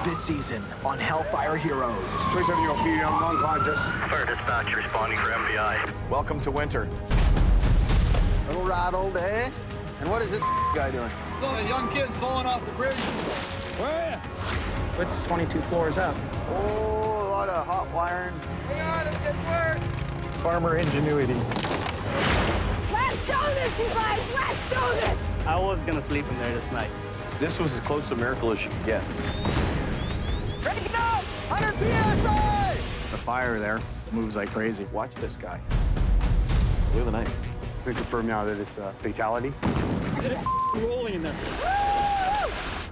This season on Hellfire Heroes. 27-year-old female, unconscious. Fire dispatch responding for MVI. Welcome to winter. A little rattled, eh? And what is this guy doing? Some of the young kids falling off the bridge. Where are you? It's 22 floors up. Oh, a lot of hot wiring. Hang on, it's getting worse. Farmer ingenuity. Let's do this, you guys! Let's do this! I was gonna sleep in there this night. This was as close to a miracle as you could get. Break it up! 100 PSI! The fire there moves like crazy. Watch this guy. Look at the knife. We confirm now that it's a fatality. It's rolling in there.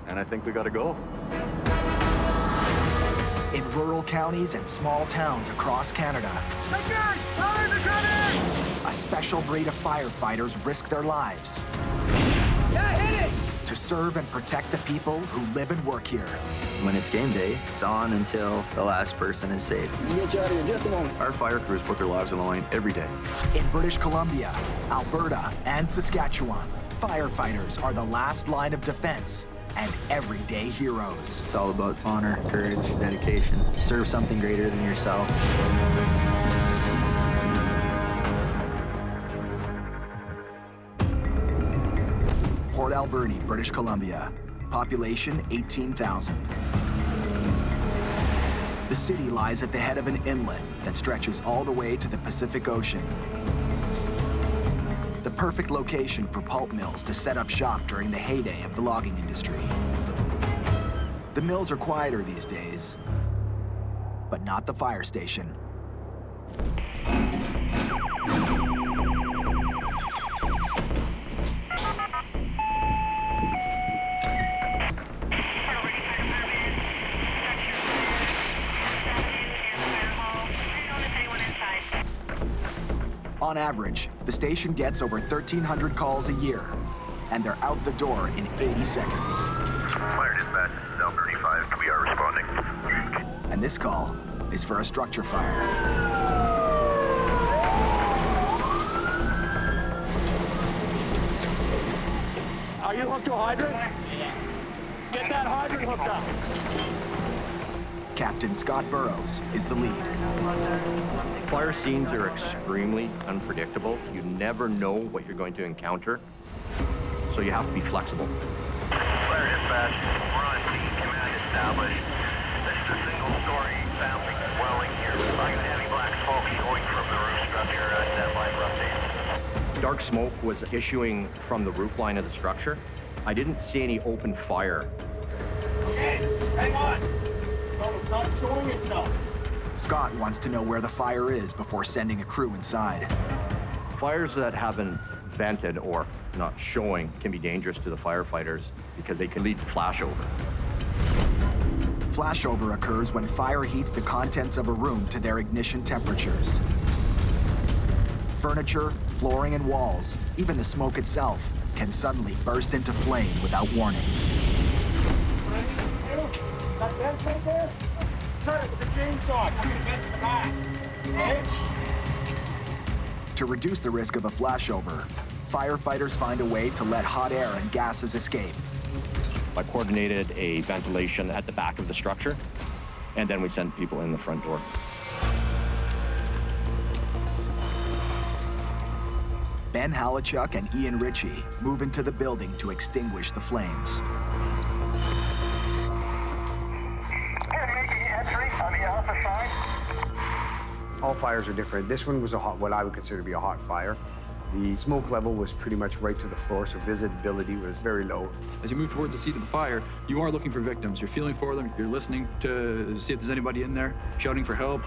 And I think we gotta go. In rural counties and small towns across Canada, a special breed of firefighters risk their lives to serve and protect the people who live and work here. When it's game day, it's on until the last person is safe. We'll get you out of here just a moment. Our fire crews put their lives on the line every day. In British Columbia, Alberta, and Saskatchewan, firefighters are the last line of defense and everyday heroes. It's all about honor, courage, dedication. Serve something greater than yourself. Port Alberni, British Columbia. Population 18,000. The city lies at the head of an inlet that stretches all the way to the Pacific Ocean. The perfect location for pulp mills to set up shop during the heyday of the logging industry. The mills are quieter these days, but not the fire station. On average, the station gets over 1,300 calls a year, and they're out the door in 80 seconds. Fire dispatch, this is Albert Bahri. We are responding. And this call is for a structure fire. Are you hooked to a hydrant? Get that hydrant hooked up. Captain Scott Burrows is the lead. Fire scenes are extremely unpredictable. You never know what you're going to encounter, so you have to be flexible. Fire dispatch, we're on scene. Command established. This is a single-story family dwelling here. Light heavy black smoke going from the roof structure. Stand by for update. Dark smoke was issuing from the roof line of the structure. I didn't see any open fire. Okay, hang on. No, it's not showing itself. Scott wants to know where the fire is before sending a crew inside. Fires that haven't vented or not showing can be dangerous to the firefighters because they can lead to flashover. Flashover occurs when fire heats the contents of a room to their ignition temperatures. Furniture, flooring, and walls, even the smoke itself, can suddenly burst into flame without warning. That vent right there? Turn it with the chainsaw. I'm gonna get to the back. Okay? To reduce the risk of a flashover, firefighters find a way to let hot air and gases escape. I coordinated a ventilation at the back of the structure, and then we sent people in the front door. Ben Halachuk and Ian Ritchie move into the building to extinguish the flames. All fires are different. This one was what I would consider to be a hot fire. The smoke level was pretty much right to the floor, so visibility was very low. As you move towards the seat of the fire, you are looking for victims. You're feeling for them. You're listening to see if there's anybody in there, shouting for help.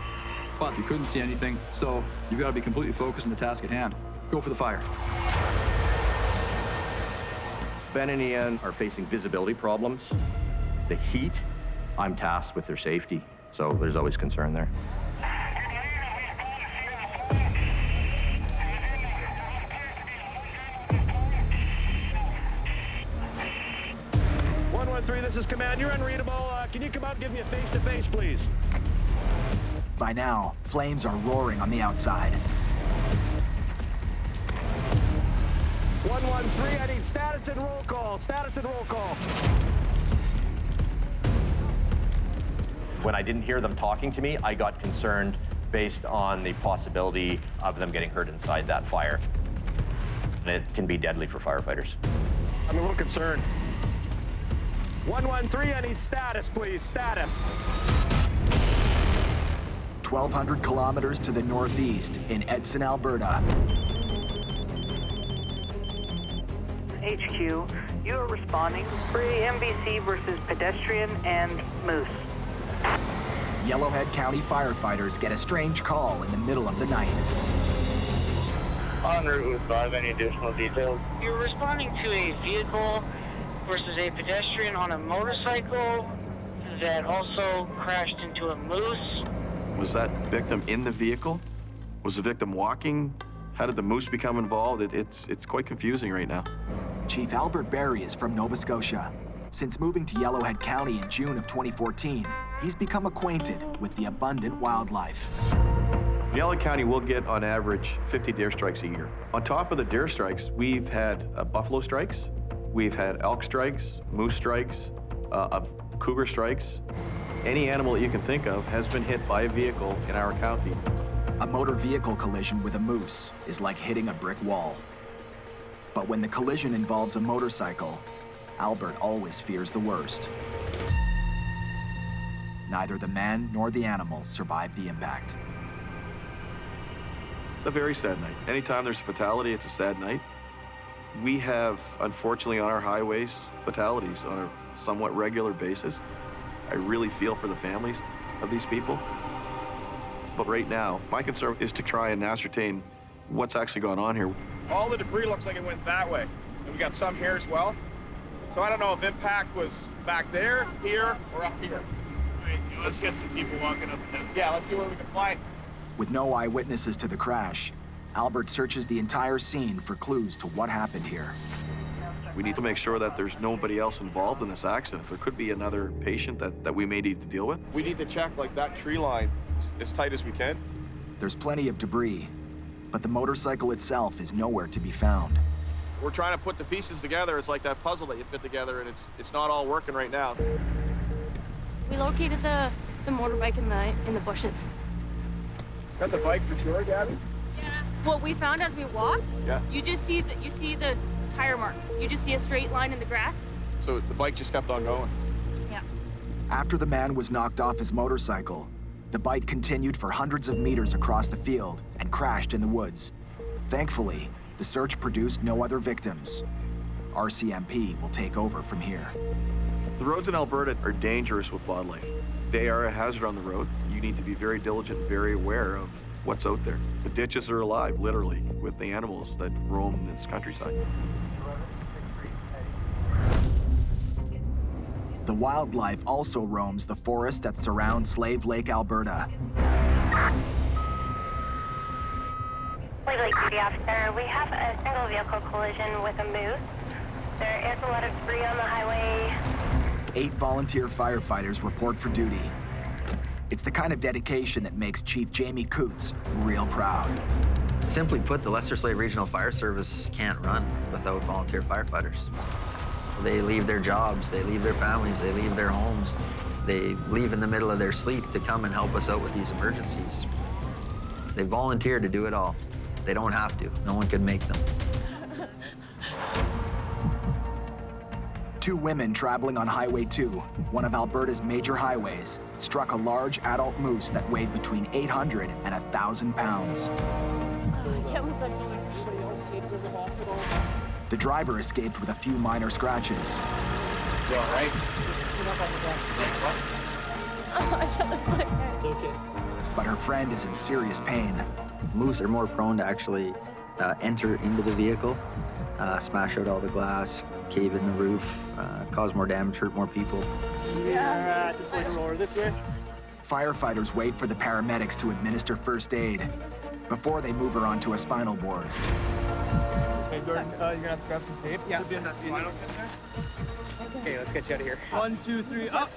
But you couldn't see anything, so you've got to be completely focused on the task at hand. Go for the fire. Ben and Ian are facing visibility problems. The heat, I'm tasked with their safety, so there's always concern there. 113, this is command. You're unreadable. Can you come out and give me a face-to-face, please? By now, flames are roaring on the outside. 113, I need status and roll call. Status and roll call. When I didn't hear them talking to me, I got concerned based on the possibility of them getting hurt inside that fire. And it can be deadly for firefighters. I'm a little concerned. 113, I need status, please. Status. 1,200 kilometers to the northeast in Edson, Alberta. HQ, you are responding for MVC versus pedestrian and moose. Yellowhead County firefighters get a strange call in the middle of the night. En route with 5, any additional details? You're responding to a vehicle versus a pedestrian on a motorcycle that also crashed into a moose. Was that victim in the vehicle? Was the victim walking? How did the moose become involved? It's quite confusing right now. Chief Albert Bahri is from Nova Scotia. Since moving to Yellowhead County in June of 2014, he's become acquainted with the abundant wildlife. Yellowhead County will get, on average, 50 deer strikes a year. On top of the deer strikes, we've had buffalo strikes, we've had elk strikes, moose strikes, cougar strikes. Any animal that you can think of has been hit by a vehicle in our county. A motor vehicle collision with a moose is like hitting a brick wall. But when the collision involves a motorcycle, Albert always fears the worst. Neither the man nor the animal survived the impact. It's a very sad night. Anytime there's a fatality, it's a sad night. We have, unfortunately, on our highways, fatalities on a somewhat regular basis. I really feel for the families of these people. But right now, my concern is to try and ascertain what's actually going on here. All the debris looks like it went that way. And we got some here as well. So I don't know if impact was back there, here, or up here. Right, let's get some people walking up ahead. Yeah, let's see where we can find. With no eyewitnesses to the crash, Albert searches the entire scene for clues to what happened here. We need to make sure that there's nobody else involved in this accident. There could be another patient that we may need to deal with. We need to check like that tree line as tight as we can. There's plenty of debris, but the motorcycle itself is nowhere to be found. We're trying to put the pieces together. It's like that puzzle that you fit together, and it's not all working right now. We located the motorbike in the bushes. Got the bike for sure, Gabby? Yeah. What we found as we walked, yeah. You see the tire mark. You just see a straight line in the grass. So the bike just kept on going. Yeah. After the man was knocked off his motorcycle, the bike continued for hundreds of meters across the field and crashed in the woods. Thankfully, the search produced no other victims. RCMP will take over from here. The roads in Alberta are dangerous with wildlife. They are a hazard on the road. You need to be very diligent, very aware of what's out there. The ditches are alive, literally, with the animals that roam this countryside. The wildlife also roams the forest that surrounds Slave Lake, Alberta. Slave Lake Duty Officer, we have a single vehicle collision with a moose. There is a lot of debris on the highway. 8 volunteer firefighters report for duty. It's the kind of dedication that makes Chief Jamie Coots real proud. Simply put, the Lesser Slave Regional Fire Service can't run without volunteer firefighters. They leave their jobs, they leave their families, they leave their homes. They leave in the middle of their sleep to come and help us out with these emergencies. They volunteer to do it all. They don't have to. No one can make them. 2 women traveling on Highway 2, one of Alberta's major highways, struck a large adult moose that weighed between 800 and 1,000 pounds. The driver escaped with a few minor scratches. You all right? But her friend is in serious pain. Moose are more prone to actually enter into the vehicle, smash out all the glass, cave in the roof, cause more damage, hurt more people. Yeah, just point the roller this way. Firefighters wait for the paramedics to administer first aid before they move her onto a spinal board. Hey, Jordan, you're gonna have to grab some tape. Yeah. Should be in that spinal pin there. Okay, let's get you out of here. 1, 2, 3, up.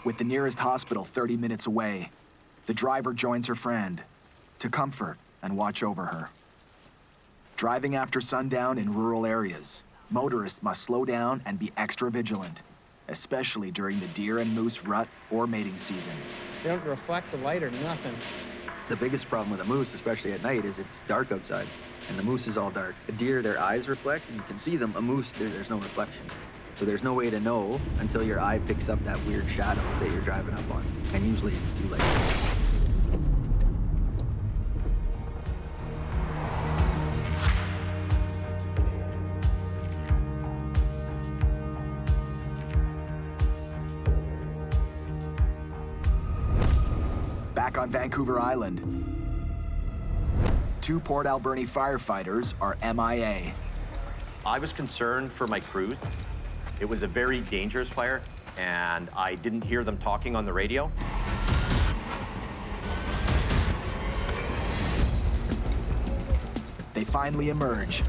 With the nearest hospital 30 minutes away, the driver joins her friend to comfort and watch over her. Driving after sundown in rural areas motorists must slow down and be extra vigilant, especially during the deer and moose rut or mating season. They don't reflect the light or nothing. The biggest problem with a moose, especially at night, is it's dark outside, and the moose is all dark. A deer, their eyes reflect, and you can see them. A moose, there's no reflection. So there's no way to know until your eye picks up that weird shadow that you're driving up on, and usually it's too late. Back on Vancouver Island, 2 Port Alberni firefighters are MIA. I was concerned for my crew. It was a very dangerous fire, and I didn't hear them talking on the radio. They finally emerge.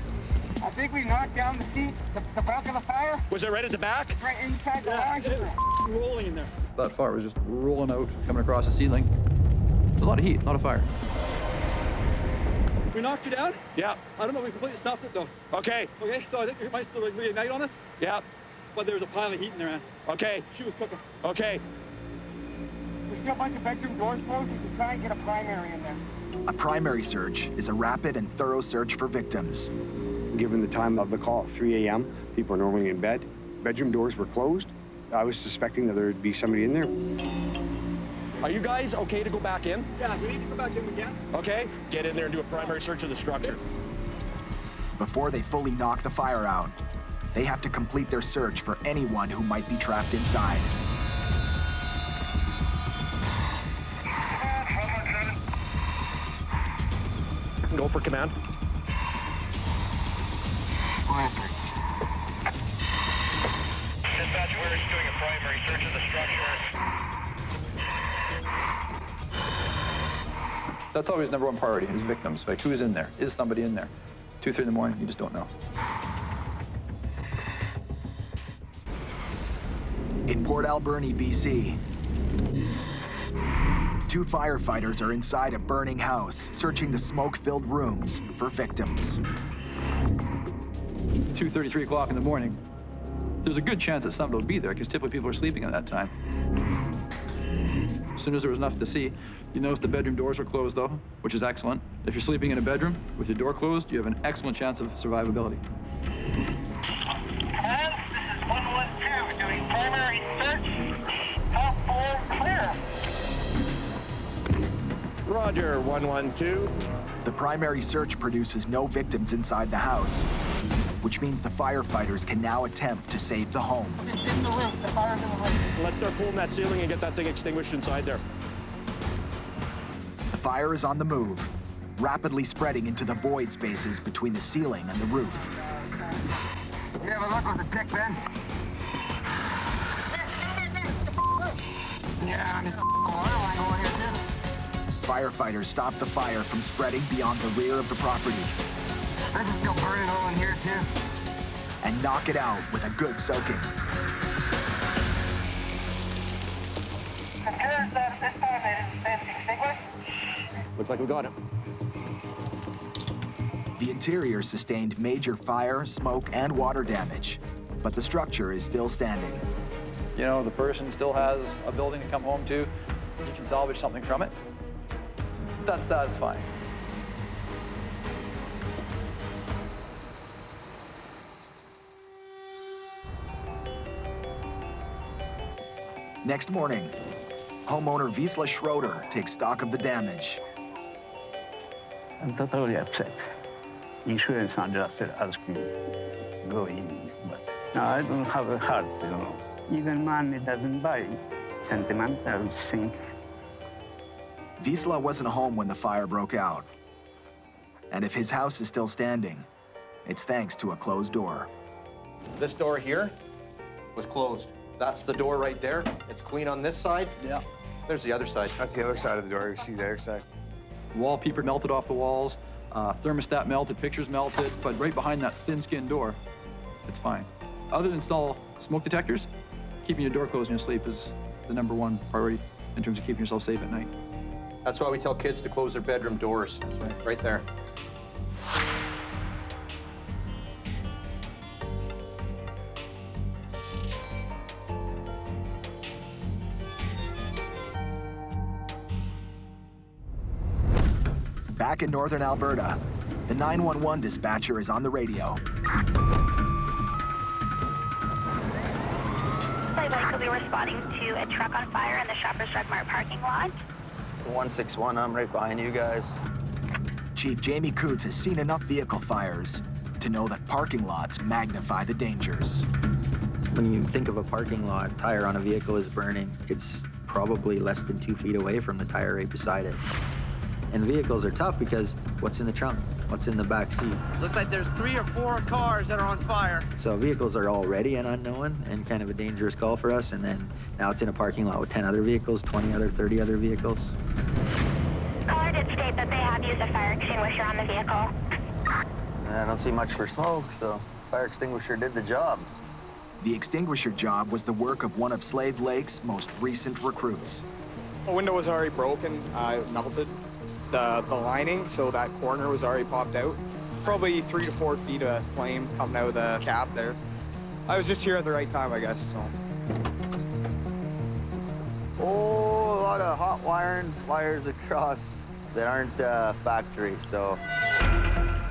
I think we knocked down the seats, the back of the fire. Was it right at the back? It's right inside the lounge. It was rolling in there. That fire was just rolling out, coming across the ceiling. There's a lot of heat, a lot of fire. We knocked you down? Yeah. I don't know, we completely stuffed it though. Okay. Okay, so I think we might still like reignite on us, Yeah. but there was a pile of heat in there, man. Okay. She was cooking. Okay. There's still a bunch of bedroom doors closed. We should try and get a primary in there. A primary search is a rapid and thorough search for victims. Given the time of the call at 3 a.m., people are normally in bed. Bedroom doors were closed. I was suspecting that there would be somebody in there. Are you guys okay to go back in? Yeah, if we need to go back in, we can. Okay. Get in there and do a primary search of the structure. Before they fully knock the fire out, they have to complete their search for anyone who might be trapped inside. Go for command. Dispatch, we're doing a primary search of the structure. That's always number one priority, is victims. Like, who's in there? Is somebody in there? 2, 3 in the morning, you just don't know. In Port Alberni, BC, 2 firefighters are inside a burning house, searching the smoke-filled rooms for victims. 2:30, 3 o'clock in the morning, there's a good chance that somebody will be there, because typically people are sleeping at that time. As soon as there was enough to see, you notice the bedroom doors were closed, though, which is excellent. If you're sleeping in a bedroom with your door closed, you have an excellent chance of survivability. Command, this is 112, doing primary search. Top 4 clear. Roger, 112. The primary search produces no victims inside the house, which means the firefighters can now attempt to save the home. It's in the roof. The fire's in the roof. Let's start pulling that ceiling and get that thing extinguished inside there. The fire is on the move, rapidly spreading into the void spaces between the ceiling and the roof. We have a look with the deck, Ben. Yeah, I need water line going here, too. Firefighters stop the fire from spreading beyond the rear of the property. I just still burning all in here, too. And knock it out with a good soaking. Confirms that this time it has been extinguished. Looks like we got him. The interior sustained major fire, smoke, and water damage, but the structure is still standing. You know, the person still has a building to come home to. You can salvage something from it. That's satisfying. Next morning, homeowner Wisla Schroeder takes stock of the damage. I'm totally upset. Insurance adjuster asked me to go in, but now I don't have a heart, you know. Even money doesn't buy sentimental thing. Wisla wasn't home when the fire broke out. And if his house is still standing, it's thanks to a closed door. This door here was closed. That's the door right there. It's clean on this side. Yeah. There's the other side. That's the other side of the door. You see the other side. Wallpaper melted off the walls, thermostat melted, pictures melted, but right behind that thin-skinned door, it's fine. Other than install smoke detectors, keeping your door closed when you sleep is the number one priority in terms of keeping yourself safe at night. That's why we tell kids to close their bedroom doors. Right there. Back in northern Alberta, the 911 dispatcher is on the radio. Sideswipe will be responding to a truck on fire in the Shoppers Drug Mart parking lot. 161, I'm right behind you guys. Chief Jamie Coots has seen enough vehicle fires to know that parking lots magnify the dangers. When you think of a parking lot, tire on a vehicle is burning, it's probably less than 2 feet away from the tire right beside it. And vehicles are tough because what's in the trunk? What's in the back seat? Looks like there's 3 or 4 cars that are on fire. So vehicles are already an unknown and kind of a dangerous call for us. And then now it's in a parking lot with 10 other vehicles, 20 other, 30 other vehicles. Caller did state that they have used a fire extinguisher on the vehicle. I don't see much for smoke, so fire extinguisher did the job. The extinguisher job was the work of one of Slave Lake's most recent recruits. The window was already broken. I melted the lining, so that corner was already popped out. Probably 3 to 4 feet of flame coming out of the cap there. I was just here at the right time, I guess, so. Oh, a lot of hot wires across that aren't factory, so.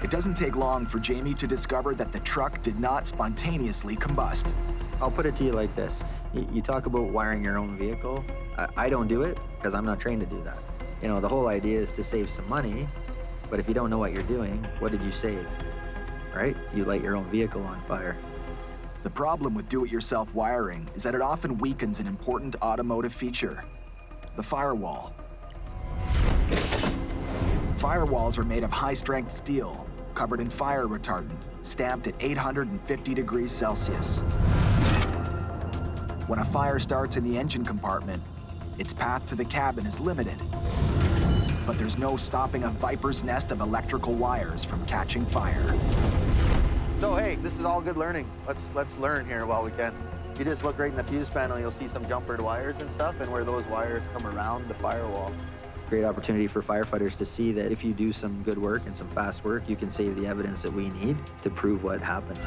It doesn't take long for Jamie to discover that the truck did not spontaneously combust. I'll put it to you like this. You talk about wiring your own vehicle. I don't do it because I'm not trained to do that. You know, the whole idea is to save some money, but if you don't know what you're doing, what did you save, right? You light your own vehicle on fire. The problem with do-it-yourself wiring is that it often weakens an important automotive feature, the firewall. Firewalls are made of high-strength steel, covered in fire retardant, stamped at 850 degrees Celsius. When a fire starts in the engine compartment, its path to the cabin is limited. But there's no stopping a viper's nest of electrical wires from catching fire. So hey, this is all good learning. Let's learn here while we can. If you just look right in the fuse panel, you'll see some jumpered wires and stuff, and where those wires come around the firewall. Great opportunity for firefighters to see that if you do some good work and some fast work, you can save the evidence that we need to prove what happened.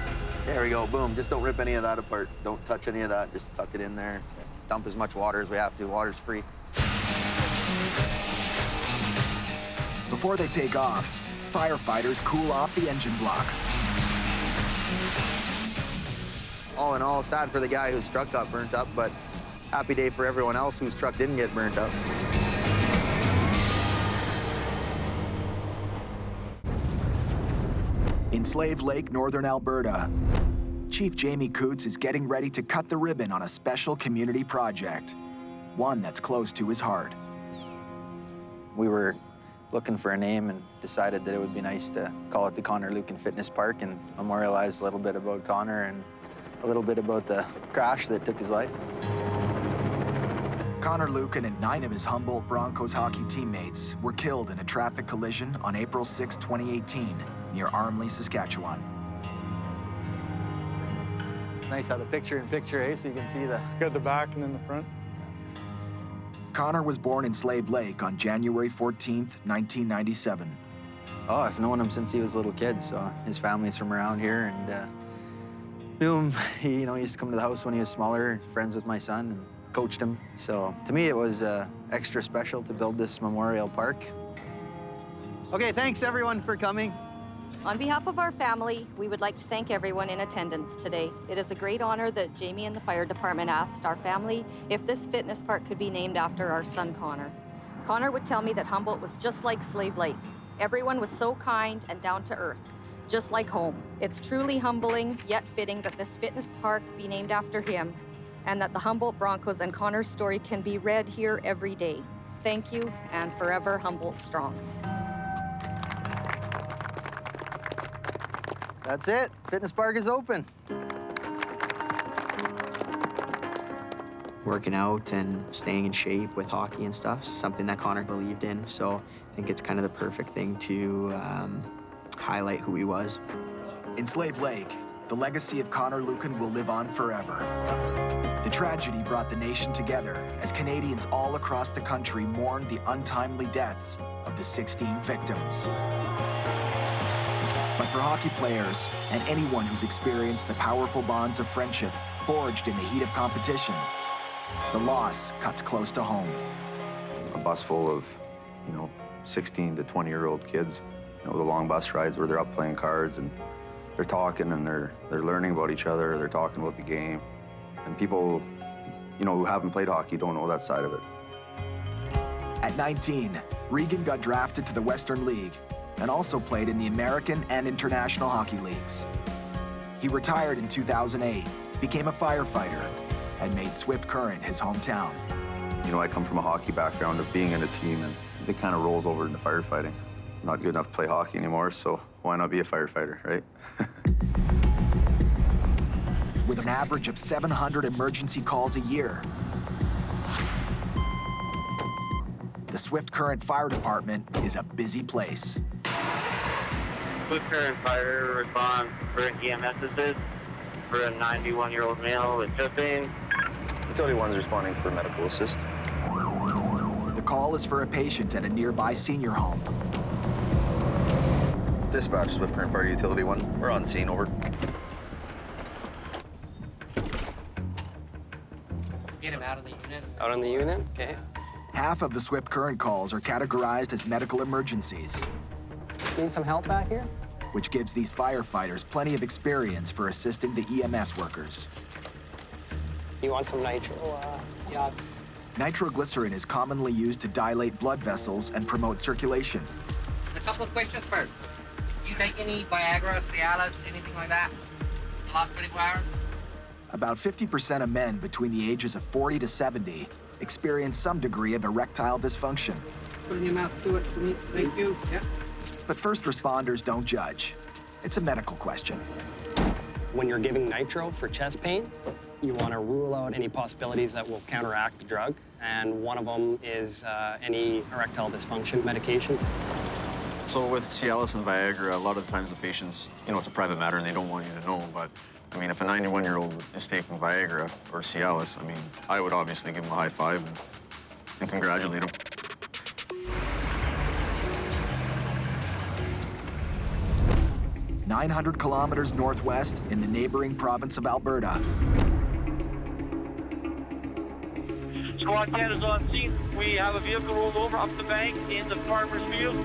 There we go, boom. Just don't rip any of that apart. Don't touch any of that, just tuck it in there. Dump as much water as we have to. Water's free. Before they take off, firefighters cool off the engine block. All in all, sad for the guy whose truck got burnt up, but happy day for everyone else whose truck didn't get burnt up. In Slave Lake, northern Alberta, Chief Jamie Coots is getting ready to cut the ribbon on a special community project, one that's close to his heart. We were looking for a name and decided that it would be nice to call it the Connor Lucan Fitness Park and memorialize a little bit about Connor and a little bit about the crash that took his life. Connor Lucan and 9 of his Humboldt Broncos hockey teammates were killed in a traffic collision on April 6, 2018, near Armley, Saskatchewan. It's nice how the picture-in-picture, eh? So you can see the... Got the back and then the front. Connor was born in Slave Lake on January 14th, 1997. Oh, I've known him since he was a little kid, so his family's from around here, and knew him. He used to come to the house when he was smaller, friends with my son, and coached him. So to me, it was extra special to build this memorial park. Okay, thanks everyone for coming. On behalf of our family, we would like to thank everyone in attendance today. It is a great honor that Jamie and the fire department asked our family if this fitness park could be named after our son, Connor. Connor would tell me that Humboldt was just like Slave Lake. Everyone was so kind and down to earth, just like home. It's truly humbling, yet fitting that this fitness park be named after him and that the Humboldt Broncos and Connor's story can be read here every day. Thank you, and forever Humboldt strong. That's it. Fitness park is open. Working out and staying in shape with hockey and stuff, something that Connor believed in. So I think it's kind of the perfect thing to highlight who he was. In Slave Lake, the legacy of Connor Lucan will live on forever. The tragedy brought the nation together as Canadians all across the country mourned the untimely deaths of the 16 victims. But for hockey players and anyone who's experienced the powerful bonds of friendship forged in the heat of competition, the loss cuts close to home. A bus full of, 16 to 20-year-old kids. You know, the long bus rides where they're up playing cards and they're talking and they're learning about each other, they're talking about the game. And people, you know, who haven't played hockey don't know that side of it. At 19, Regan got drafted to the Western League and also played in the American and International Hockey Leagues. He retired in 2008, became a firefighter, and made Swift Current his hometown. You know, I come from a hockey background of being in a team, and it kind of rolls over into firefighting. I'm not good enough to play hockey anymore, so why not be a firefighter, right? With an average of 700 emergency calls a year, the Swift Current Fire Department is a busy place. Swift Current Fire response for EMS assist for a 91-year-old male with chest pain. Utility 1's responding for medical assist. The call is for a patient at a nearby senior home. Dispatch, Swift Current Fire Utility 1. We're on scene, over. Get him out of the unit. Out on the unit? Okay. Half of the Swift Current calls are categorized as medical emergencies. Need some help back here? Which gives these firefighters plenty of experience for assisting the EMS workers. You want some nitro? Yeah. Nitroglycerin is commonly used to dilate blood vessels and promote circulation. A couple of questions first. You take any Viagra, Cialis, anything like that in the last 24 hours? About 50% of men between the ages of 40 to 70 experience some degree of erectile dysfunction. Put your mouth to it for me. Thank you. Yeah. But first responders don't judge. It's a medical question. When you're giving nitro for chest pain, you want to rule out any possibilities that will counteract the drug, and one of them is any erectile dysfunction medications. So with Cialis and Viagra, a lot of times the patients, you know, it's a private matter and they don't want you to know, but I mean, if a 91-year-old is taking Viagra or Cialis, I mean, I would obviously give him a high five and congratulate him. "900 kilometers northwest in the neighboring province of Alberta. Squad 10 is on scene. We have a vehicle rolled over up the bank in the farmer's field.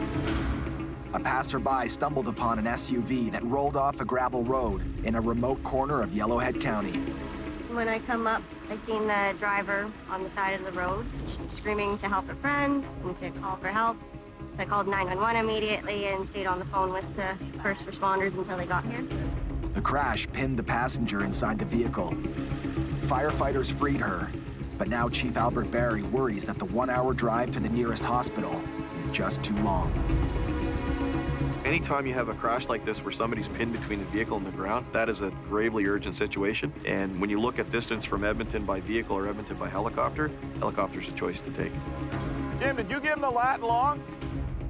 A passerby stumbled upon an SUV that rolled off a gravel road in a remote corner of Yellowhead County. When I come up, I seen the driver on the side of the road screaming to help a friend and to call for help. So I called 911 immediately and stayed on the phone with the first responders until they got here. The crash pinned the passenger inside the vehicle. Firefighters freed her, but now Chief Albert Bahri worries that the 1-hour drive to the nearest hospital is just too long. Anytime you have a crash like this where somebody's pinned between the vehicle and the ground, that is a gravely urgent situation. And when you look at distance from Edmonton by vehicle or Edmonton by helicopter, helicopter's a choice to take. Jim, did you give him the lat long?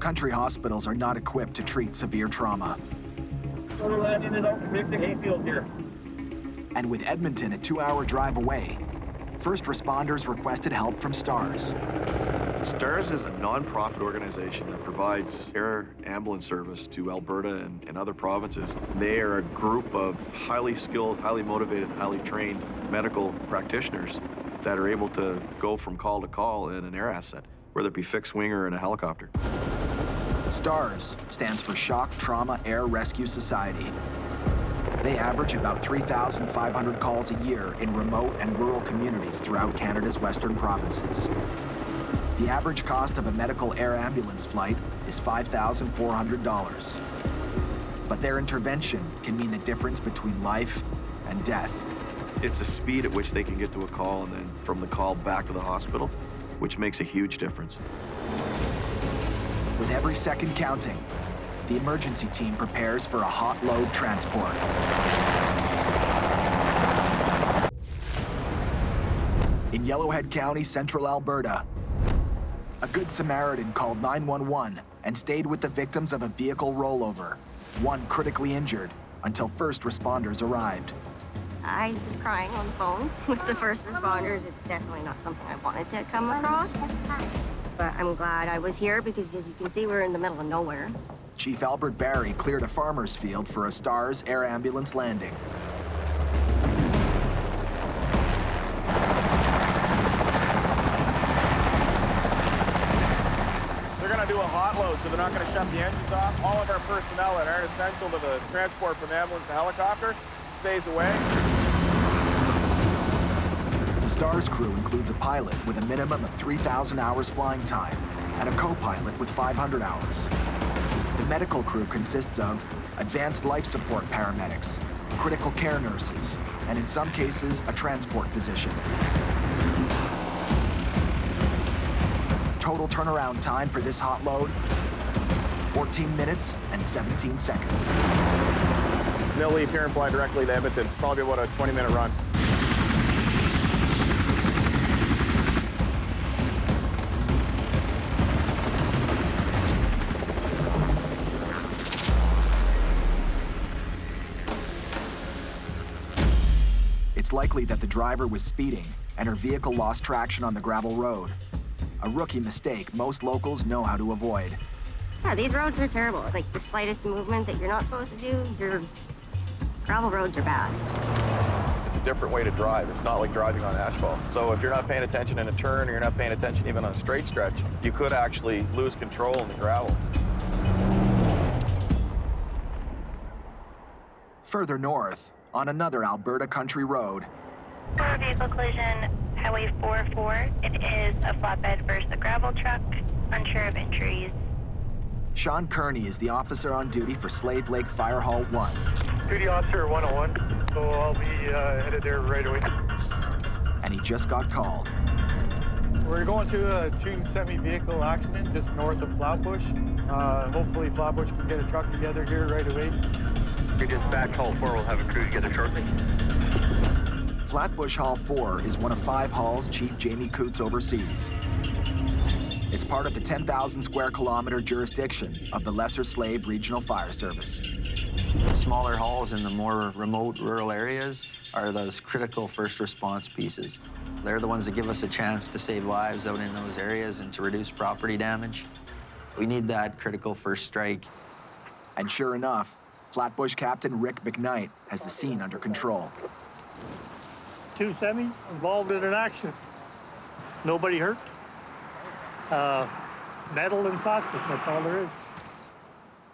Country hospitals are not equipped to treat severe trauma. And with Edmonton a 2-hour drive away, first responders requested help from STARS. STARS is a non-profit organization that provides air ambulance service to Alberta and other provinces. They are a group of highly skilled, highly motivated, highly trained medical practitioners that are able to go from call to call in an air asset, whether it be fixed wing or in a helicopter. STARS stands for Shock Trauma Air Rescue Society. They average about 3,500 calls a year in remote and rural communities throughout Canada's western provinces. The average cost of a medical air ambulance flight is $5,400. But their intervention can mean the difference between life and death. It's a speed at which they can get to a call and then from the call back to the hospital, which makes a huge difference. With every second counting, the emergency team prepares for a hot load transport. In Yellowhead County, central Alberta, a Good Samaritan called 911 and stayed with the victims of a vehicle rollover, one critically injured, until first responders arrived. I was crying on the phone with the first responders. It's definitely not something I wanted to come across. But I'm glad I was here because, as you can see, we're in the middle of nowhere. Chief Albert Bahri cleared a farmer's field for a STARS air ambulance landing. They're gonna do a hot load. so they're not going to shut the engines off. All of our personnel that aren't essential to the transport from the ambulance to helicopter stays away. The STARS crew includes a pilot with a minimum of 3,000 hours flying time and a co-pilot with 500 hours. The medical crew consists of advanced life support paramedics, critical care nurses, and in some cases, a transport physician. Total turnaround time for this hot load, 14 minutes and 17 seconds. They'll leave here and fly directly to Edmonton, probably about a 20-minute run. It's likely that the driver was speeding and her vehicle lost traction on the gravel road. A rookie mistake most locals know how to avoid. Yeah, these roads are terrible. Like the slightest movement that you're not supposed to do, your gravel roads are bad. It's a different way to drive. It's not like driving on asphalt. So if you're not paying attention in a turn or you're not paying attention even on a straight stretch, you could actually lose control in the gravel. Further north, on another Alberta country road. For vehicle collision, Highway 44. It is a flatbed versus a gravel truck. Unsure of injuries. Sean Kearney is the officer on duty for Slave Lake Fire Hall 1. Duty officer 101, so I'll be headed there right away. And he just got called. We're going to a two semi-vehicle accident just north of Flatbush. Hopefully Flatbush can get a truck together here right away. Your dispatch Hall 4 will have a crew together shortly. Flatbush Hall 4 is one of 5 halls Chief Jamie Coots oversees. It's part of the 10,000 square kilometer jurisdiction of the Lesser Slave Regional Fire Service. The smaller halls in the more remote rural areas are those critical first response pieces. They're the ones that give us a chance to save lives out in those areas and to reduce property damage. We need that critical first strike. And sure enough, Flatbush Captain Rick McKnight has the scene under control. 2 semis involved in an accident. Nobody hurt. Metal and plastic, that's all there is.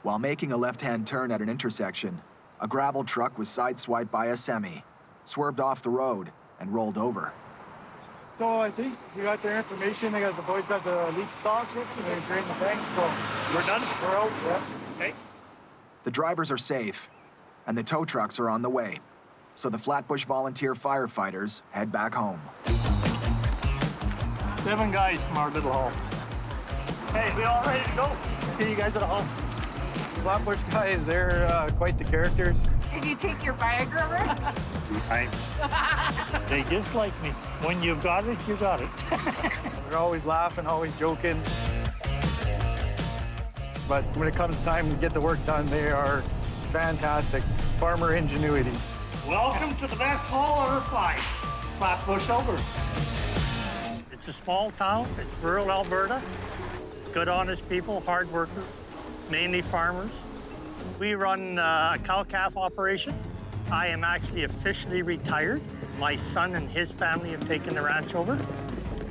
While making a left-hand turn at an intersection, a gravel truck was sideswiped by a semi, swerved off the road, and rolled over. So I think we got their information. The boys got the leak stock, and they're draining the tank, so we're done. We're out, yeah. Okay. The drivers are safe, and the tow trucks are on the way. So the Flatbush volunteer firefighters head back home. 7 guys from our little hall. Hey, we all ready to go? See you guys at home. Flatbush guys, they're quite the characters. Did you take your Viagra? 2 times. They just like me. When you've got it, you got it. They're always laughing, always joking. But when it comes time to get the work done, they are fantastic. Farmer ingenuity. Welcome to the best hall ever flies, Flatbush, Alberta. It's a small town. It's rural Alberta. Good, honest people, hard workers, mainly farmers. We run a cow-calf operation. I am actually officially retired. My son and his family have taken the ranch over.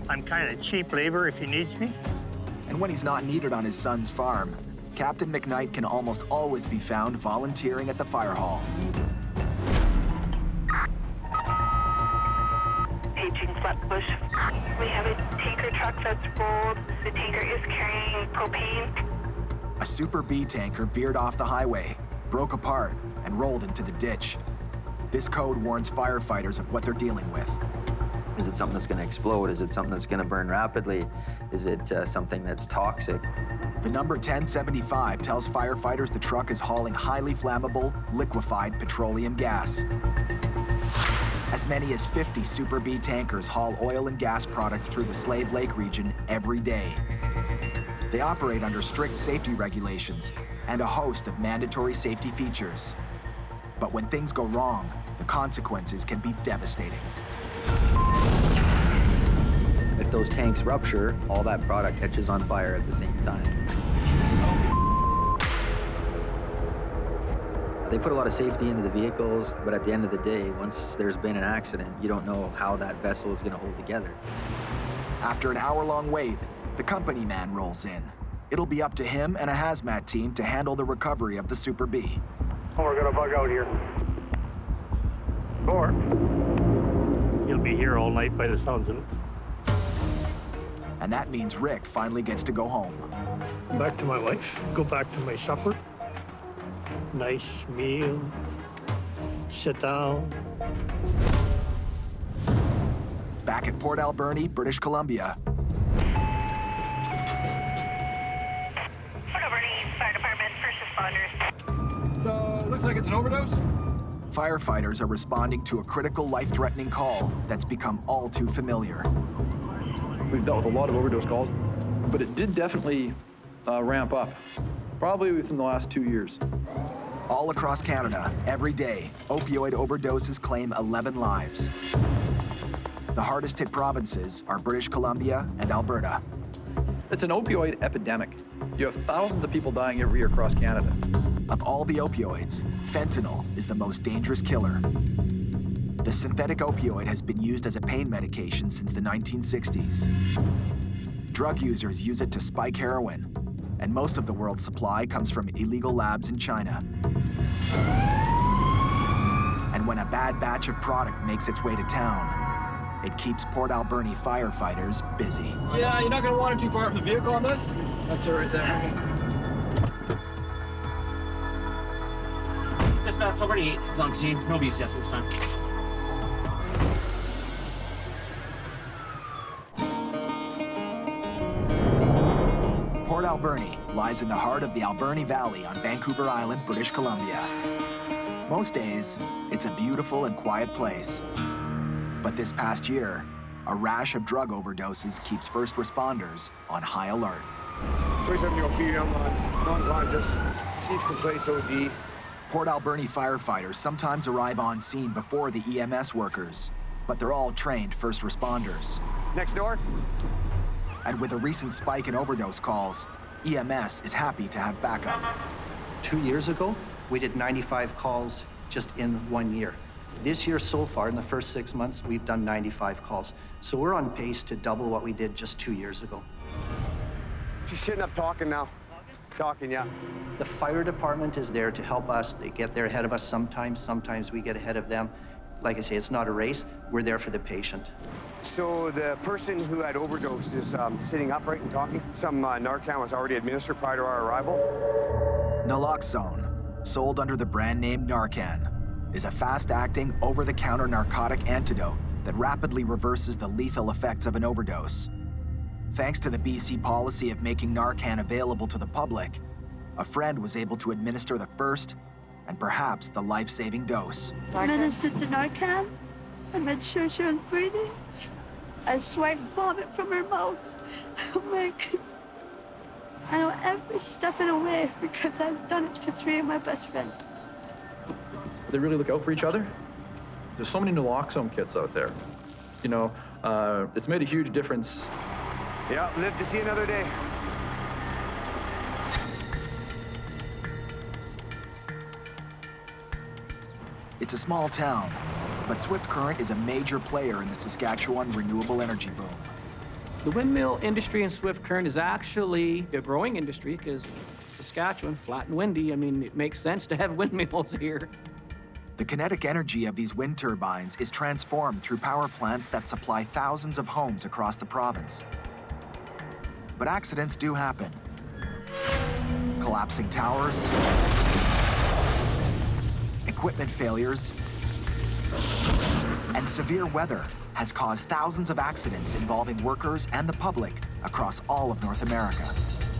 I'm kind of cheap labor if he needs me. And when he's not needed on his son's farm, Captain McKnight can almost always be found volunteering at the fire hall. Paging Flatbush. We have a tanker truck that's rolled. The tanker is carrying propane. A Super B tanker veered off the highway, broke apart, and rolled into the ditch. This code warns firefighters of what they're dealing with. Is it something that's going to explode? Is it something that's going to burn rapidly? Is it something that's toxic? The number 1075 tells firefighters the truck is hauling highly flammable, liquefied petroleum gas. As many as 50 Super B tankers haul oil and gas products through the Slave Lake region every day. They operate under strict safety regulations and a host of mandatory safety features. But when things go wrong, the consequences can be devastating. If those tanks rupture, all that product catches on fire at the same time. They put a lot of safety into the vehicles, but at the end of the day, once there's been an accident, you don't know how that vessel is going to hold together. After an hour-long wait, the company man rolls in. It'll be up to him and a hazmat team to handle the recovery of the Super B. Oh, we're gonna bug out here. Or you'll be here all night by the sounds of it. And that means Rick finally gets to go home. Back to my wife, go back to my supper. Nice meal, sit down. Back at Port Alberni, British Columbia. Port Alberni Fire Department, first responders. So, it looks like it's an overdose? Firefighters are responding to a critical, life-threatening call that's become all too familiar. We've dealt with a lot of overdose calls, but it did definitely ramp up, probably within the last 2 years. All across Canada, every day, opioid overdoses claim 11 lives. The hardest hit provinces are British Columbia and Alberta. It's an opioid epidemic. You have thousands of people dying every year across Canada. Of all the opioids, fentanyl is the most dangerous killer. The synthetic opioid has been used as a pain medication since the 1960s. Drug users use it to spike heroin, and most of the world's supply comes from illegal labs in China. And when a bad batch of product makes its way to town, it keeps Port Alberni firefighters busy. Yeah, you're not gonna want it too far from the vehicle on this. That's it right there. Dispatch Alberni 8 is on scene. No BCS this time. Port Alberni lies in the heart of the Alberni Valley on Vancouver Island, British Columbia. Most days, it's a beautiful and quiet place. But this past year, a rash of drug overdoses keeps first responders on high alert. 27-year-old female, non-conscious, chief complaints OD. Port Alberni firefighters sometimes arrive on scene before the EMS workers, but they're all trained first responders. Next door. And with a recent spike in overdose calls, EMS is happy to have backup. 2 years ago, we did 95 calls just in 1 year. This year so far, in the first 6 months, we've done 95 calls. So we're on pace to double what we did just 2 years ago. She's sitting up talking now. Talking, yeah. The fire department is there to help us. They get there ahead of us sometimes. Sometimes we get ahead of them. Like I say, it's not a race. We're there for the patient. So the person who had overdosed is sitting upright and talking. Some Narcan was already administered prior to our arrival. Naloxone, sold under the brand name Narcan, is a fast-acting, over-the-counter narcotic antidote that rapidly reverses the lethal effects of an overdose. Thanks to the BC policy of making Narcan available to the public, a friend was able to administer the first and perhaps the life-saving dose. I administered the Narcan. I made sure she was breathing. I swiped vomit from her mouth. Oh my God. I know every step of the way because I've done it to 3 of my best friends. They really look out for each other. There's so many naloxone kits out there. You know, it's made a huge difference. Yeah, live to see another day. It's a small town, but Swift Current is a major player in the Saskatchewan renewable energy boom. The windmill industry in Swift Current is actually a growing industry because Saskatchewan, flat and windy, I mean, it makes sense to have windmills here. The kinetic energy of these wind turbines is transformed through power plants that supply thousands of homes across the province. But accidents do happen. Collapsing towers, equipment failures, and severe weather has caused thousands of accidents involving workers and the public across all of North America.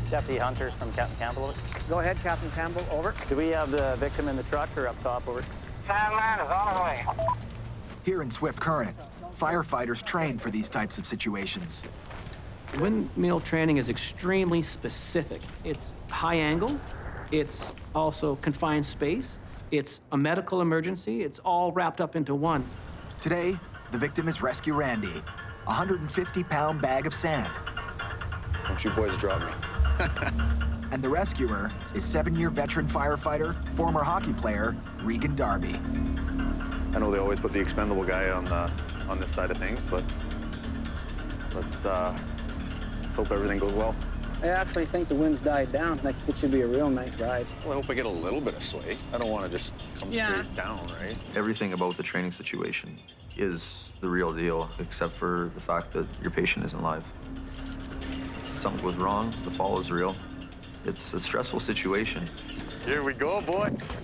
Deputy Hunters from Captain Campbell. Go ahead, Captain Campbell, over. Do we have the victim in the truck or up top, over? Sandland is on the way. Here in Swift Current, firefighters train for these types of situations. Windmill training is extremely specific. It's high angle, it's also confined space, it's a medical emergency, it's all wrapped up into one. Today, the victim is Rescue Randy, a 150-pound bag of sand. Don't you boys drop me. And the rescuer is 7-year veteran firefighter, former hockey player, Regan Darby. I know they always put the expendable guy on this side of things, but let's hope everything goes well. I actually think the wind's died down. It should be a real nice ride. Well, I hope I get a little bit of sway. I don't want to just come straight down, right? Everything about the training situation is the real deal, except for the fact that your patient isn't live. If something goes wrong, the fall is real. It's a stressful situation. Here we go, boys.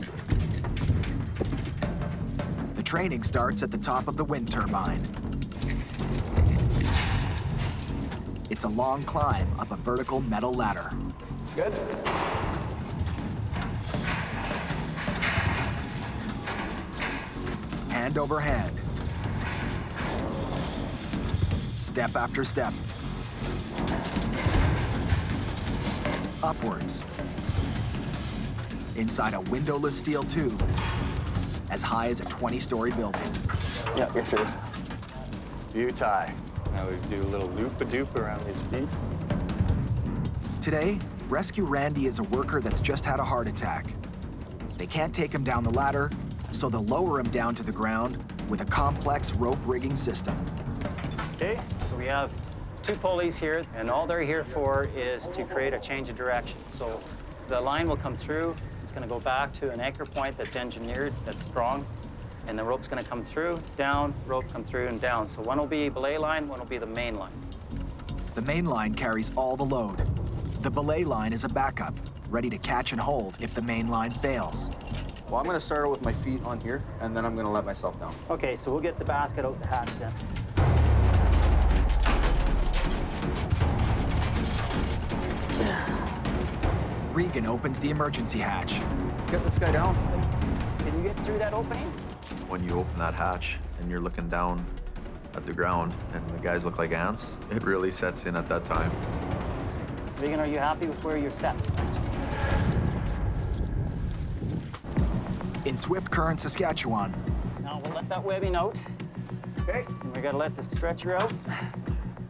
The training starts at the top of the wind turbine. It's a long climb up a vertical metal ladder. Good. Hand over hand. Step after step. Upwards. Inside a windowless steel tube, as high as a 20-story building. Yeah, you're through. You tie. Now we do a little loop-a-doop around his feet. Today, Rescue Randy is a worker that's just had a heart attack. They can't take him down the ladder, so they'll lower him down to the ground with a complex rope rigging system. Okay, so we have 2 pulleys here, and all they're here for is to create a change of direction. So the line will come through, it's gonna go back to an anchor point that's engineered, that's strong, and the rope's gonna come through, down, rope come through and down. So one will be belay line, one will be the main line. The main line carries all the load. The belay line is a backup, ready to catch and hold if the main line fails. Well, I'm going to start out with my feet on here, and then I'm going to let myself down. Okay, so we'll get the basket out the hatch then. Regan opens the emergency hatch. Get this guy down. Can you get through that opening? When you open that hatch and you're looking down at the ground and the guys look like ants, it really sets in at that time. Regan, are you happy with where you're set? In Swift Current, Saskatchewan. Now we'll let that webbing out. Okay. And we gotta let the stretcher out.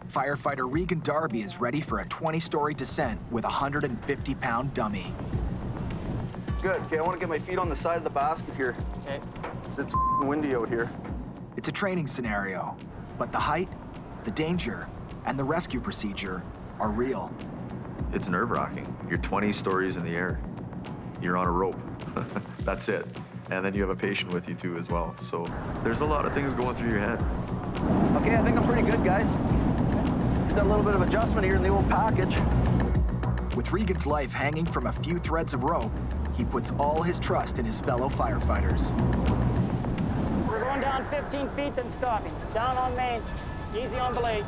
Firefighter Regan Darby is ready for a 20-story descent with a 150-pound dummy. Good. Okay, I want to get my feet on the side of the basket here. Okay. It's windy out here. It's a training scenario, but the height, the danger, and the rescue procedure are real. It's nerve-wracking. You're 20 stories in the air. You're on a rope. That's it. And then you have a patient with you too as well. So there's a lot of things going through your head. Okay, I think I'm pretty good, guys. Just got a little bit of adjustment here in the old package. With Regan's life hanging from a few threads of rope, he puts all his trust in his fellow firefighters. We're going down 15 feet, then stopping. Down on main, easy on belay.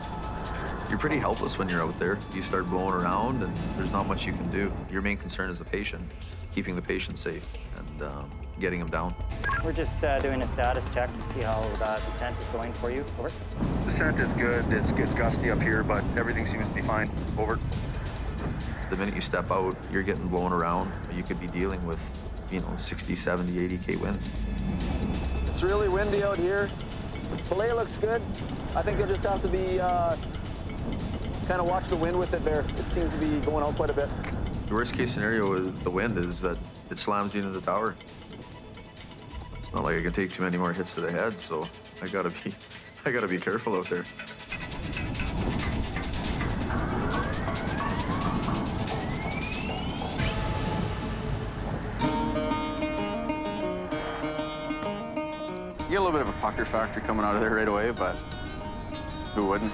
You're pretty helpless when you're out there. You start blowing around and there's not much you can do. Your main concern is the patient, keeping the patient safe and getting him down. We're just doing a status check to see how the descent is going for you. Over. Descent is good. It's gusty up here, but everything seems to be fine. Over. The minute you step out, you're getting blown around. You could be dealing with, 60, 70, 80K winds. It's really windy out here. Belay looks good. I think you'll just have to be kind of watch the wind with it there. It seems to be going out quite a bit. The worst case scenario with the wind is that it slams you into the tower. It's not like I can take too many more hits to the head, so I gotta be careful out there. You get a little bit of a pucker factor coming out of there right away, but who wouldn't?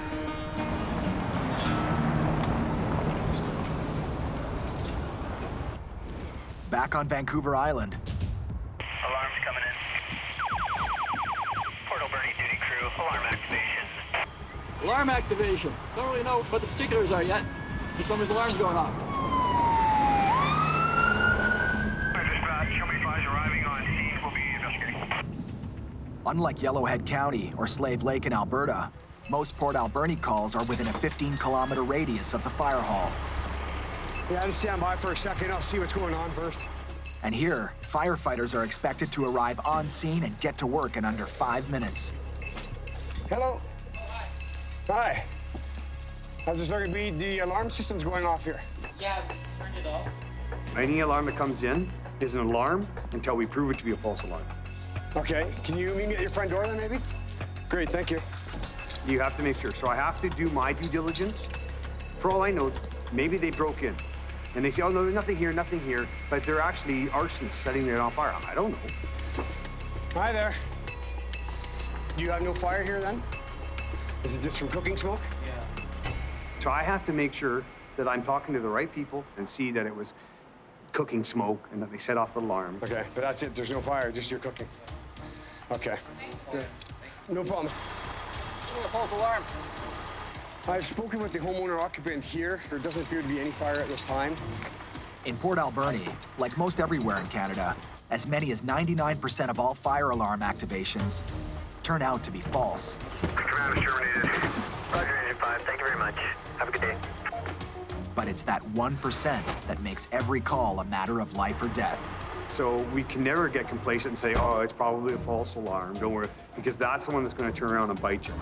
Back on Vancouver Island. Alarms coming in. Port Alberni duty crew, alarm activation. Alarm activation. Don't really know what the particulars are yet. Just somebody's alarm's going off. Dispatch, show me 5's arriving on scene. We'll be investigating. Unlike Yellowhead County or Slave Lake in Alberta, most Port Alberni calls are within a 15-kilometer radius of the fire hall. Yeah, just stand by for a second. I'll see what's going on first. And here, firefighters are expected to arrive on scene and get to work in under 5 minutes. Hello. Hi. I was just looking at the alarm system's going off here. Yeah, turned it off. Any alarm that comes in is an alarm until we prove it to be a false alarm. Okay, can you meet me at your front door then, maybe? Great, thank you. You have to make sure. So I have to do my due diligence. For all I know, maybe they broke in. And they say, oh, no, there's nothing here, but they're actually arsonists setting it on fire. I don't know. Hi there. Do you have no fire here then? Is it just from cooking smoke? Yeah. So I have to make sure that I'm talking to the right people and see that it was cooking smoke and that they set off the alarm. Okay, but that's it. There's no fire, just your cooking. Okay. Good. No problem. False alarm. I've spoken with the homeowner occupant here. There doesn't appear to be any fire at this time. In Port Alberni, like most everywhere in Canada, as many as 99% of all fire alarm activations turn out to be false. Command is terminated. Roger, Engine 5. Thank you very much. Have a good day. But it's that 1% that makes every call a matter of life or death. So we can never get complacent and say, oh, it's probably a false alarm, don't worry, because that's the one that's going to turn around and bite you.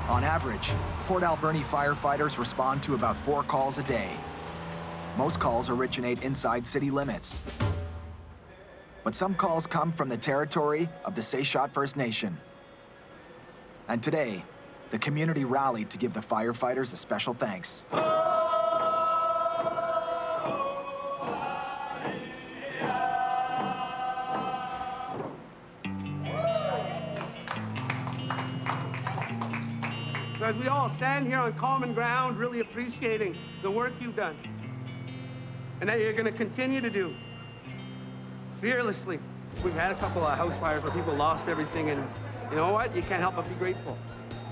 On average, Port Alberni firefighters respond to about 4 calls a day. Most calls originate inside city limits. But some calls come from the territory of the Saskatchewan First Nation. And today, the community rallied to give the firefighters a special thanks. As we all stand here on common ground, really appreciating the work you've done and that you're going to continue to do fearlessly. We've had a couple of house fires where people lost everything, and you know what? You can't help but be grateful,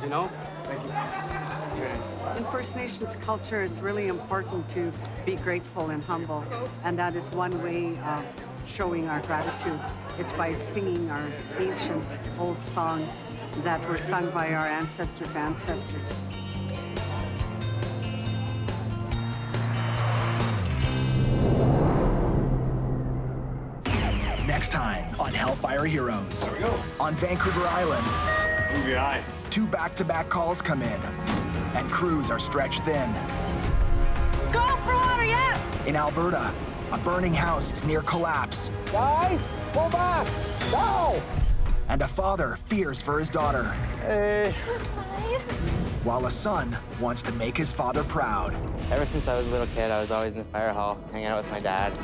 you know? Thank you. In First Nations culture, it's really important to be grateful and humble, and that is one way of showing our gratitude is by singing our ancient old songs that were sung by our ancestors' ancestors. Next time on Hellfire Heroes. There we go. On Vancouver Island, UBI. 2 back-to-back calls come in, and crews are stretched thin. Go for water, yeah! In Alberta, a burning house is near collapse. Guys, pull back! Go! And a father fears for his daughter. Hey. While a son wants to make his father proud. Ever since I was a little kid, I was always in the fire hall, hanging out with my dad.